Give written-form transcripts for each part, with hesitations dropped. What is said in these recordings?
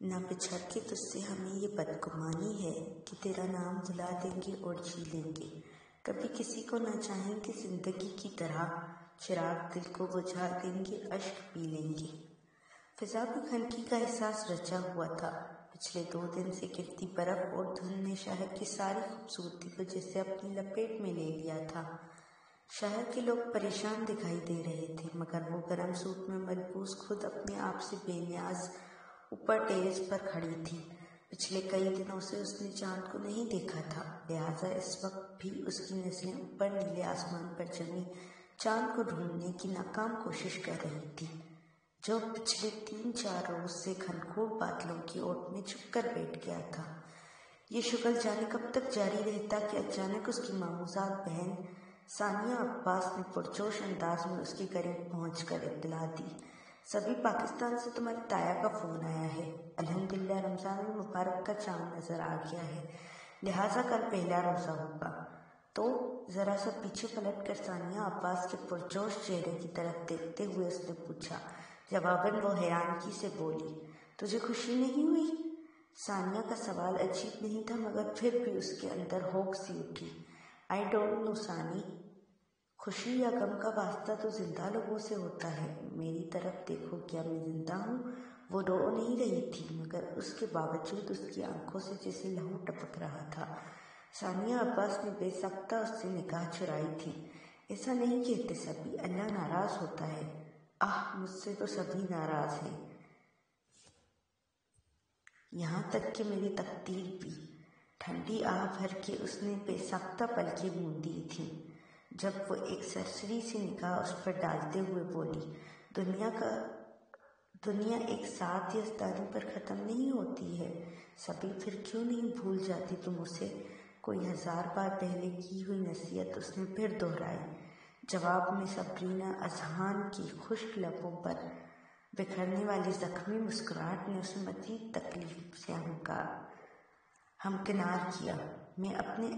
نہ بچھڑ کے تجھ سے ہمیں یہ بدگمانی ہے کہ تیرا نام بھلا دیں گے اور جی لیں گے، کبھی کسی کو نہ چاہیں گے زندگی کی طرح، چراغ دل کو بجھا دیں گے، اشک پی لیں گے۔ فضا میں خنکی کا احساس رچا ہوا تھا، پچھلے 2 دن سے گرتی برف اور دھند نے شہر کی ساری خوبصورتی کو جیسے اپنی لپیٹ میں لے لیا تھا۔ شہر کے لوگ پریشان دکھائی دے رہے تھے، مگر وہ گرم سوٹ میں ملبوس خود اپنے آپ سے بے نیاز اوپر ٹیرس پر کھڑی تھی۔ پچھلے کئی دنوں سے اس نے چاند کو نہیں دیکھا تھا، لہٰذا اس وقت بھی اس کی نظریں اوپر نیلے آسمان پر جمی چاند کو ڈھونڈنے کی ناکام کوشش کر رہی تھی، جو پچھلے 3-4 روز سے گھنگھور بادلوں کی اوٹ میں چھپ کر بیٹھ گیا تھا۔ یہ شغل جانے کب تک جاری رہتا کہ اچانک اس کی ماموزاد بہن ثانیہ عباس نے پرجوش انداز میں اس کے قریب پہنچ کر اطلاع دی، سبھی پاکستان سے تمہاری تایا کا فون آیا ہے، الحمدللہ رمضان المبارک کا چاند نظر آ گیا ہے، لہٰذا کل پہلا روزہ ہوگا۔ تو ذرا سا پیچھے پلٹ کر ثانیہ عباس کے پرجوش چہرے کی طرف دیکھتے ہوئے اس نے پوچھا۔ جواباً وہ حیرانگی سے بولی، تجھے خوشی نہیں ہوئی؟ ثانیہ کا سوال عجیب نہیں تھا، مگر پھر بھی اس کے اندر ہوک سی اٹھی۔ آئی ڈونٹ نو ثانی، خوشی یا غم کا واسطہ تو زندہ لوگوں سے ہوتا ہے، میری طرف دیکھو، کیا میں زندہ ہوں؟ وہ رو نہیں رہی تھی، مگر اس کے باوجود اس کی آنکھوں سے جیسے لہو ٹپک رہا تھا۔ ثانیہ عباس نے بے ساختہ اس سے نگاہ چرائی تھی۔ ایسا نہیں کہتے سبھی، اللہ ناراض ہوتا ہے۔ آہ، مجھ سے تو سبھی ناراض ہیں، یہاں تک کہ میری تقدیر بھی۔ ٹھنڈی آہ بھر کے اس نے بے ساختہ پلکیں موندی تھیں، جب وہ ایک سرسری سی نگاہ اس پر ڈالتے ہوئے بولی، دنیا ایک ساتھ یزدانی پر ختم نہیں ہوتی ہے، سبھی پھر کیوں نہیں بھول جاتی تم اسے؟ کوئی 1000 بار پہلے کی ہوئی نصیحت اس نے پھر دہرائی۔ جواب میں صبرینا اذہان کی خشک لبوں پر بکھرنے والی زخمی مسکراہٹ نے اسے مزید تکلیف سے ہمکنار کیا۔ میں اپنے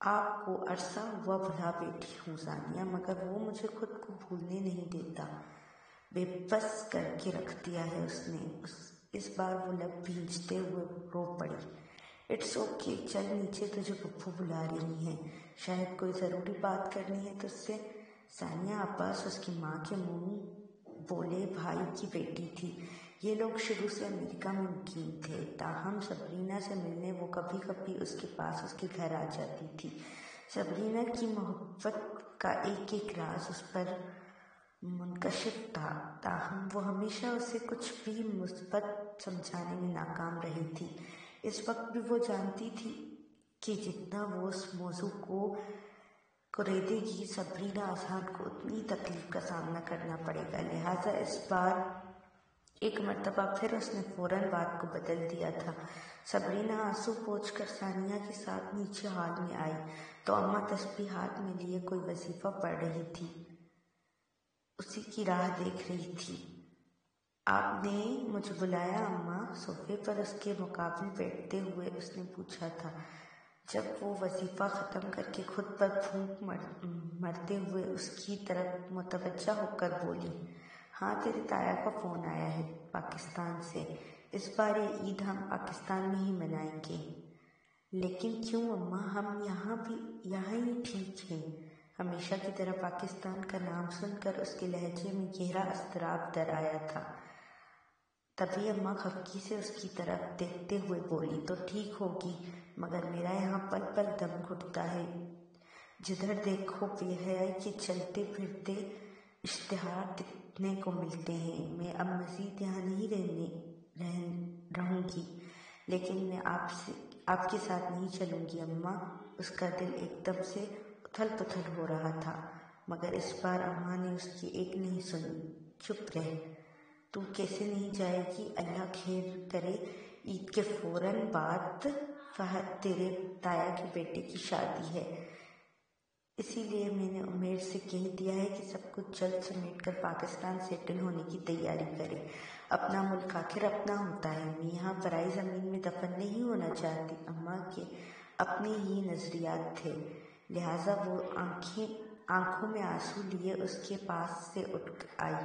آپ کو عرصہ ہوا بھلا بیٹھی ہوں ثانیہ، مگر وہ مجھے خود کو بھولنے نہیں دیتا۔ بے بس کر کے رکھ دیا ہے اس نے۔ اس بار وہ لب بھینچتے ہوئے رو پڑی۔ اٹس اوکے، چل نیچے، تجھے پھپھو بلا رہی ہیں، شاید کوئی ضروری بات کرنی ہے تجھ سے۔ ثانیہ عباس اس کی ماں کے منہ بولے بھائی کی بیٹی تھی۔ یہ لوگ شروع سے امریکہ میں مقیم تھے، تاہم صبرینا سے ملنے وہ کبھی کبھی اس کے پاس اس کے گھر آ جاتی تھی۔ صبرینا کی محبت کا ایک ایک راز اس پر منکشف تھا، تاہم وہ ہمیشہ اسے کچھ بھی مثبت سمجھانے میں ناکام رہی تھی۔ اس وقت بھی وہ جانتی تھی کہ جتنا وہ اس موضوع کو کریدے گی، صبرینا اذہان کو اتنی تکلیف کا سامنا کرنا پڑے گا، لہٰذا اس بار ایک مرتبہ پھر اس نے فوراً بات کو بدل دیا تھا۔ صبرینا آنسو پوچھ کر ثانیہ کے ساتھ نیچے ہال میں آئی تو اماں تسبیح ہاتھ میں لیے کوئی وظیفہ پڑھ رہی تھی، اسی کی راہ دیکھ رہی تھی۔ آپ نے مجھے بلایا اماں؟ صوفے پر اس کے مقابل بیٹھتے ہوئے اس نے پوچھا تھا، جب وہ وظیفہ ختم کر کے خود پر پھونک مرتے ہوئے اس کی طرف متوجہ ہو کر بولی، ہاں تیرے تایا کا فون آیا ہے پاکستان سے، اس بار یہ عید ہم پاکستان میں ہی منائیں گے۔ لیکن کیوں اماں، ہم یہاں ہی ٹھیک ہیں۔ ہمیشہ کی طرح پاکستان کا نام سن کر اس کے لہجے میں گہرا اضطراب در آیا تھا۔ تبھی اماں خفگی سے اس کی طرف دیکھتے ہوئے بولی، تو ٹھیک ہوگی، مگر میرا یہاں پل پل دم گھٹتا ہے، جدھر دیکھو بے حیائی کے چلتے پھرتے اشتہار دکھنے کو ملتے ہیں۔ میں اب مزید یہاں نہیں رہوں گی، لیکن میں آپ کے ساتھ نہیں چلوں گی اماں۔ اس کا دل ایک دم سے اتھل پتھل ہو رہا تھا، مگر اس بار اماں نے اس کی ایک نہیں سنی۔ چپ رہ، تو کیسے نہیں جائے گی؟ اللہ خیر کرے، عید کے فوراً بعد فہد تیرے تایا کے بیٹے کی شادی ہے، اسی لیے میں نے عمیر سے کہہ دیا ہے کہ سب کچھ جلد سمیٹ کر پاکستان سیٹل ہونے کی تیاری کرے۔ اپنا ملک آخر اپنا ہوتا ہے، میں یہاں پرائی زمین میں دفن نہیں ہونا چاہتی۔ اماں کے اپنے ہی نظریات تھے، لہٰذا وہ آنکھوں میں آنسو لیے اس کے پاس سے اٹھ آئی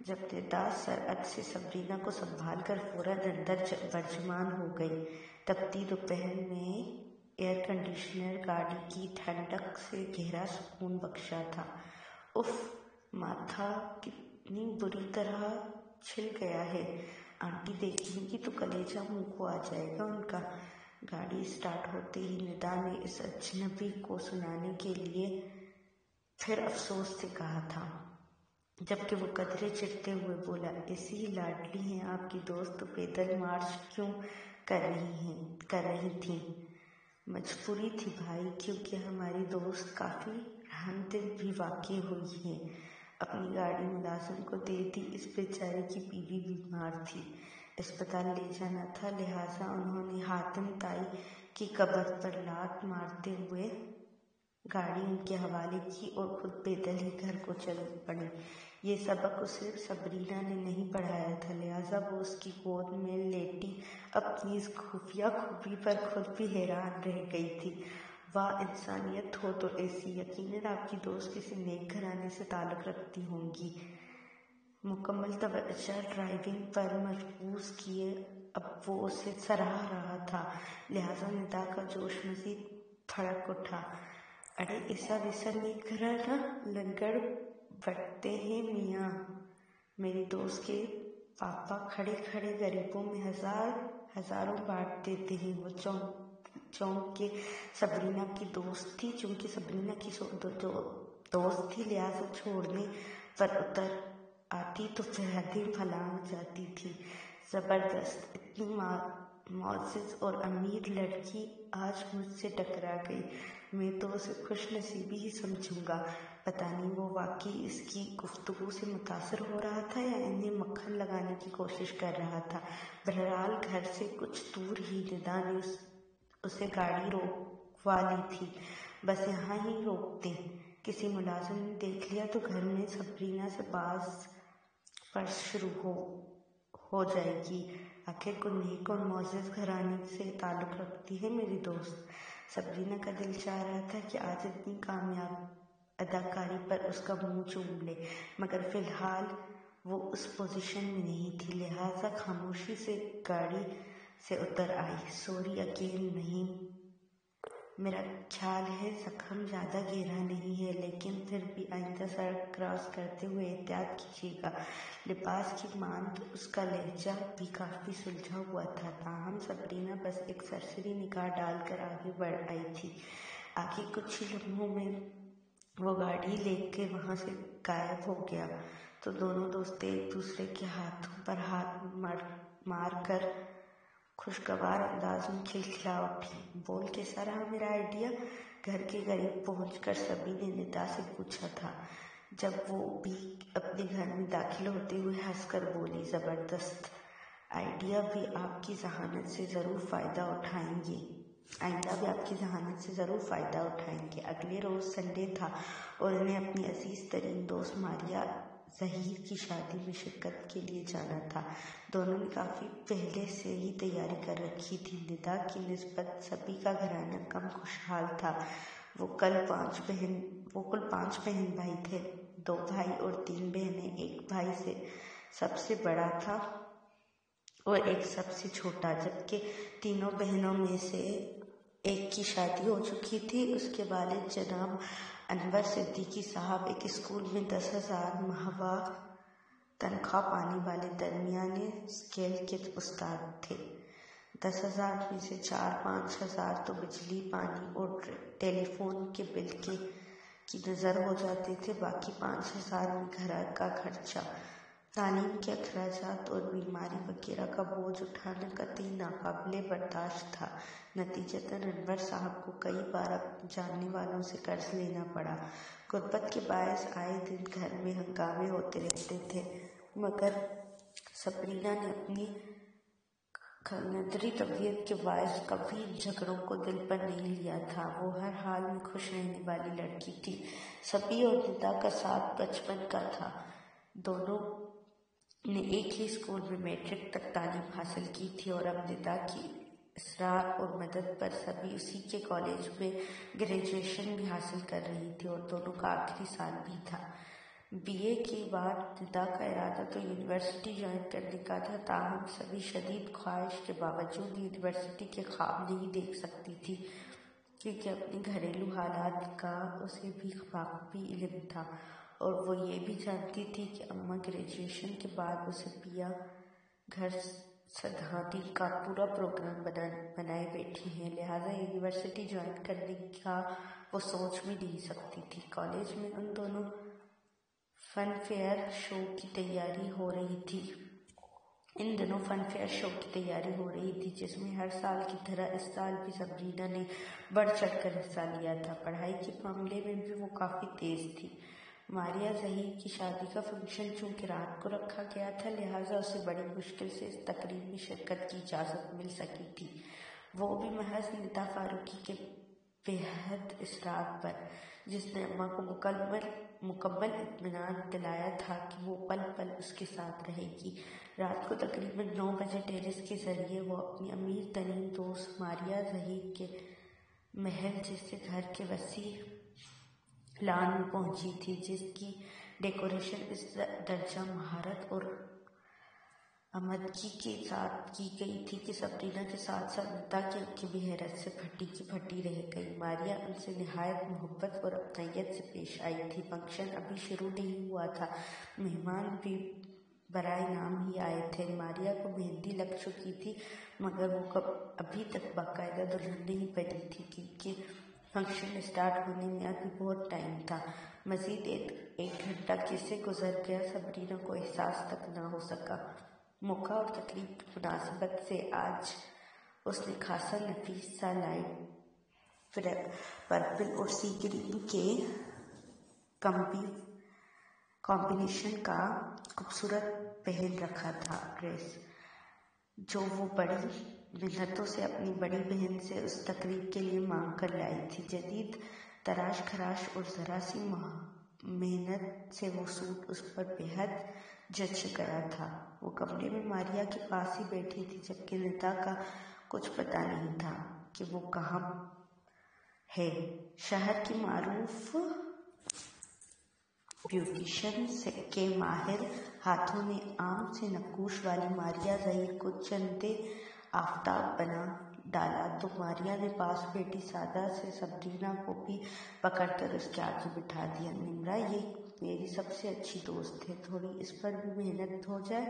جب ندا سرعت سے صبرینا کو سنبھال کر فوراً اندر برجمان ہو گئی۔ تپتی دوپہر میں ایئر کنڈیشنر گاڑی کی ٹھنڈک سے گہرا سکون بخشا تھا۔ اف، ماتھا کتنی بری طرح چھل گیا ہے، آنٹی دیکھیں گی تو کلیجہ منہ کو آ جائے گا ان کا۔ گاڑی اسٹارٹ ہوتے ہی ندا نے اس اجنبی کو سنانے کے لیے پھر افسوس سے کہا تھا، جبکہ وہ قدرے چڑھتے ہوئے بولا، ایسی لاڈلی ہیں آپ کی دوست تو پیدل مارچ کیوں کر رہی تھیں؟ مجبوری تھی بھائی، کیونکہ ہماری دوست کافی رحم دل بھی واقع ہوئی ہے۔ اپنی گاڑی ملازم کو دے دی، اس بیچارے کی بیوی بیمار تھی، اسپتال لے جانا تھا، لہٰذا انہوں نے حاتم تائی کی قبر پر لات مارتے ہوئے گاڑی ان کے حوالے کی اور خود پیدل ہی گھر کو چل پڑے۔ یہ سبق اسے صبرینا نے نہیں پڑھایا تھا، لہٰذا وہ اس کی گود میں لیٹی اپنی اس خفیہ خوبی پر خود بھی حیران رہ گئی تھی۔ واہ، انسانیت ہو تو ایسی! یقیناً آپ کی دوست کسی نیک گھرانے سے تعلق رکھتی ہوں گی۔ مکمل توجہ ڈرائیونگ پر مرکوز کیے اب وہ اسے سراہ رہا تھا، لہٰذا ندا کا جوش مزید بھڑک اٹھا۔ اڑے ایسا ویسا نیک گھرانہ لنگڑ بٹتے ہیں میاں، میری دوست کے پاپا کھڑے کھڑے غریبوں میں ہزاروں بانٹ دیتے ہیں۔ وہ چونک کے صبرینا کی دوست تھی، چونکہ صبرینا کی دوست تھی، لہٰذا چھوڑنے پر اتر آتی تو پھر حدیں پھلانگ جاتی تھی۔ زبردست! اتنی معزز اور امیر لڑکی آج مجھ سے ٹکرا گئی، میں تو اسے خوش نصیبی ہی سمجھوں گا۔ پتہ نہیں وہ واقعی اس کی گفتگو سے متاثر ہو رہا تھا یا انہیں مکھن لگانے کی کوشش کر رہا تھا۔ بہرحال گھر سے کچھ دور ہی ندا نے اسے گاڑی روکوا لی تھی۔ بس یہاں ہی روک دیں، کسی ملازم نے دیکھ لیا تو گھر میں صبرینا سے باز پرس شروع ہو جائے گی۔ آخر کوئی نیک اور معزز گھرانے سے تعلق رکھتی ہے میری دوست۔ صبرینا کا دل چاہ رہا تھا کہ آج اتنی کامیاب اداکاری پر اس کا منہ چوم لے، مگر فی الحال وہ اس پوزیشن میں نہیں تھی، لہٰذا خاموشی سے گاڑی سے اتر آئی۔ سوری اگین، نہیں، میرا خیال ہے زخم زیادہ گہرا نہیں ہے، لیکن پھر بھی آئندہ سڑک کراس کرتے ہوئے احتیاط کیجیے گا۔ لباس کی مانند اس کا لہجہ بھی کافی سلجھا ہوا تھا، تاہم صبرینا بس ایک سرسری نگاہ ڈال کر آگے بڑھ آئی تھی۔ آگے کچھ ہی لمحوں میں وہ گاڑی لے کے وہاں سے غائب ہو گیا تو دونوں دوستیں ایک دوسرے کے ہاتھوں پر ہاتھ مار کر خوشگوار انداز میں کھلکھلا اٹھی۔ بول، کیسا رہا میرا آئیڈیا؟ گھر کے قریب پہنچ کر سبھی نے ندا سے پوچھا تھا، جب وہ بھی اپنے گھر میں داخل ہوتے ہوئے ہنس کر بولی، زبردست آئیڈیا بھی آپ کی ذہانت سے ضرور فائدہ اٹھائیں گے، آئندہ بھی آپ کی ذہانت سے ضرور فائدہ اٹھائیں گے۔ اگلے روز سنڈے تھا اور انہیں اپنی عزیز ترین دوست ماریا ظہیر کی شادی میں شرکت کے لیے جانا تھا۔ دونوں نے کافی پہلے سے ہی تیاری کر رکھی تھی۔ ندا کی نسبت سبھی کا گھرانہ کم خوشحال تھا۔ وہ کل 5 بہن بھائی تھے، 2 بھائی اور 3 بہنیں۔ ایک بھائی سب سے بڑا تھا اور ایک سب سے چھوٹا، جبکہ تینوں بہنوں میں سے ایک کی شادی ہو چکی تھی۔ اس کے والد جناب انور صدیقی صاحب ایک اسکول میں 10,000 ماہوارہ تنخواہ پانے والے درمیانے اسکیل کے استاد تھے۔ 10,000 میں سے 4-5 ہزار تو بجلی، پانی اور ٹیلی فون کے بل کی نظر ہو جاتے تھے، باقی 5 ہزار میں گھر کا خرچہ، تعلیم کے اخراجات اور بیماری وغیرہ کا بوجھ اٹھانا قطعی ناقابل برداشت تھا۔ نتیجتاً انور صاحب کو کئی بار اپنے جاننے والوں سے قرض لینا پڑا۔ غربت کے باعث آئے دن گھر میں ہنگامے ہوتے رہتے تھے، مگر صبرینا نے اپنی کھنگندری طبیعت کے باعث کبھی ان جھگڑوں کو دل پر نہیں لیا تھا۔ وہ ہر حال میں خوش رہنے والی لڑکی تھی۔ سبھی اور ندا کا ساتھ بچپن کا تھا۔ دونوں نے ایک ہی اسکول میں میٹرک تک تعلیم حاصل کی تھی اور اب ندا کی اصرار اور مدد پر سبھی اسی کے کالج میں گریجویشن بھی حاصل کر رہی تھی اور دونوں کا آخری سال بھی تھا۔ BA کے بعد ندا کا ارادہ تو یونیورسٹی جوائن کرنے کا تھا، تاہم سبھی شدید خواہش کے باوجود یونیورسٹی کے خواب نہیں دیکھ سکتی تھی، کیونکہ اپنے گھریلو حالات کا اسے بھی بخوبی علم تھا، اور وہ یہ بھی جانتی تھی کہ اماں گریجویشن کے بعد اسے پیا گھر سدھانے کا پورا پروگرام بنائے بیٹھی ہیں، لہٰذا یونیورسٹی جوائن کرنے کا وہ سوچ بھی نہیں سکتی تھی۔ کالج میں ان دونوں فن فیئر شو کی تیاری ہو رہی تھی۔ ان دنوں فن فیئر شو کی تیاری ہو رہی تھی، جس میں ہر سال کی طرح اس سال بھی سبرینا نے بڑھ چڑھ کر حصہ لیا تھا۔ پڑھائی کے معاملے میں بھی وہ کافی تیز تھی۔ ماریا ظہیر کی شادی کا فنکشن چونکہ رات کو رکھا گیا تھا، لہٰذا اسے بڑی مشکل سے اس تقریب میں شرکت کی اجازت مل سکی تھی، وہ بھی محض ندا فاروقی کے بےحد اصرار پر، جس نے اماں کو مکمل اطمینان دلایا تھا کہ وہ پل پل اس کے ساتھ رہے گی۔ رات کو تقریباً 9 بجے ٹیرس کے ذریعے وہ اپنی امیر ترین دوست ماریا ظہیر کے محل جیسے گھر کے وسیع لان میں پہنچی تھی، جس کی ڈیکوریشن اس درجہ مہارت اور عمدگی کے ساتھ کی گئی تھی کہ سبرینا کے ساتھ ساتھ ندا کی آنکھیں بھی حیرت سے پھٹی کی پھٹی رہ گئی۔ ماریا ان سے نہایت محبت اور اپنائیت سے پیش آئی تھی۔ فنکشن ابھی شروع نہیں ہوا تھا، مہمان بھی برائے نام ہی آئے تھے۔ ماریا کو مہندی لگ چکی تھی، مگر وہ ابھی تک باقاعدہ دلہن نہیں بنی تھی، کیونکہ فنکشن اسٹارٹ ہونے میں ابھی بہت ٹائم تھا۔ مزید ایک گھنٹہ کیسے گزر گیا سبرینا کو احساس تک نہ ہو سکا۔ موقع اور تقریب کی مناسبت سے آج اس نے خاصا نفیس سا لائٹ پرپل اور سی گرین کے کمبینیشن کا خوبصورت پہن رکھا تھا ڈریس، جو وہ بڑی محنتوں سے اپنی بڑی بہن سے اس تقریب کے لیے مانگ کر لائی تھی۔ جدید تراش خراش اور ذرا سی محنت سے وہ سوٹ اس پر بے حد جچ گیا تھا۔ وہ کمرے میں ماریا کے پاس ہی بیٹھی تھی، جبکہ ندا کا کچھ پتہ نہیں تھا کہ وہ کہاں ہے۔ شہر کی معروف بیوٹیشین کے ماہر ہاتھوں نے عام سے نقوش والی ماریا ظہیر کو چندے آفتاب بنا ڈالا تو ماریا نے پاس بیٹھی سادہ سے سبرینا کو بھی پکڑ کر اس کے آگے بٹھا دیا۔ نمرا یہ میری سب سے اچھی دوست ہے، تھوڑی اس پر بھی محنت ہو جائے،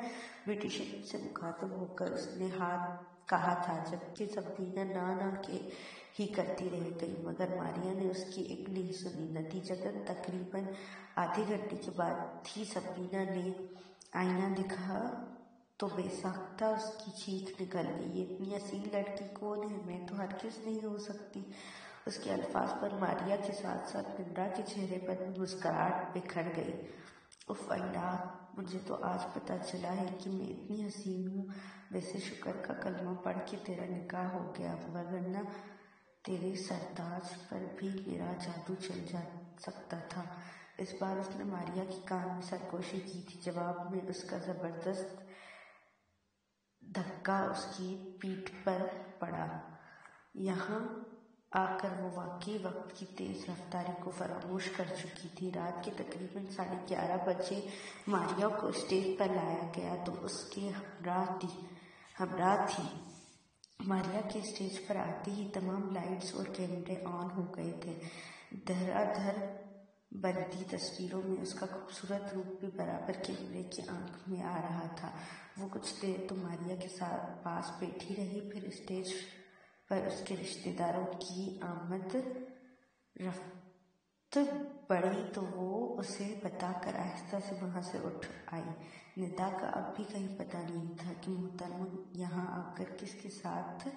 بیوٹیشین سے مخاطب ہو کر اس نے کہا تھا، جبکہ سبرینا نہ ہی کرتی رہ گئی، مگر ماریا نے اس کی ایک نہیں سنی۔ نتیجتاً تقریباً آدھے گھنٹے کے بعد ہی سبرینا نے آئینہ دیکھا تو بے ساختہ اس کی چیخ نکل گئی، یہ اتنی اصیل لڑکی کون ہے؟ میں تو ہرگز نہیں ہو سکتی۔ اس کے الفاظ پر ماریا کے ساتھ ساتھ نمرا کے چہرے پر بھی مسکراہٹ بکھر گئی۔ اف اللہ، مجھے تو آج پتہ چلا ہے کہ میں اتنی حسین ہوں، ویسے شکر کا کلمہ پڑھ کے تیرا نکاح ہو گیا، ورنہ تیرے سرتاج پر بھی میرا جادو چل جا سکتا تھا۔ اس بار اس نے ماریا کے کان میں سرگوشی کی تھی، جواب میں اس کا زبردست دھکا اس کی پیٹھ پر پڑا۔ یہاں آ کر وہ واقعی وقت کی تیز رفتاری کو فراموش کر چکی تھی۔ رات کے تقریباً 11:30 بجے ماریا کو اسٹیج پر لایا گیا تو اس کے ہمراہ تھی۔ ماریا کے اسٹیج پر آتے ہی تمام لائٹس اور کیمرے آن ہو گئے تھے۔ دھڑا دھڑ بنتی تصویروں میں اس کا خوبصورت روپ بھی برابر کیمرے کی آنکھ میں آ رہا تھا۔ وہ کچھ دیر تو ماریا کے پاس بیٹھی رہی، پھر اسٹیج پر اس کے رشتہ داروں کی آمد رفت بڑھی تو وہ اسے بتا کر آہستہ سے وہاں سے اٹھ آئی۔ ندا کا اب بھی کہیں پتہ نہیں تھا کہ محترمہ یہاں آ کر کس کے ساتھ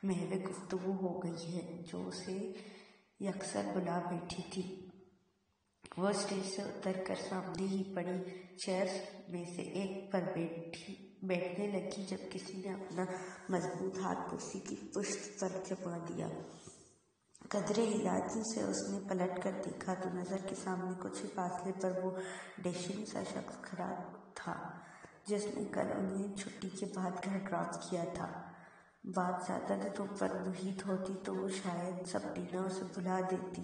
محو گفتگو ہو گئی ہے، جو اسے یکسر بلا بیٹھی تھی۔ وہ اسٹیج سے اتر کر سامنے ہی پڑی چیئرز میں سے ایک پر بیٹھنے لگی جب کسی نے اپنا مضبوط ہاتھ کرسی کی پشت پر جما دیا۔ قدرے ہلاکی سے اس نے پلٹ کر دیکھا تو نظر کے سامنے کچھ ہی فاصلے پر وہ ڈیشنگ سا شخص کھڑا تھا، جس نے کل انہیں چھٹی کے بعد گھر ڈراپ کیا تھا۔ بات زیادہ دنوں پر محیط ہوتی تو وہ شاید سبرینا اسے بلا دیتی،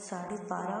12:30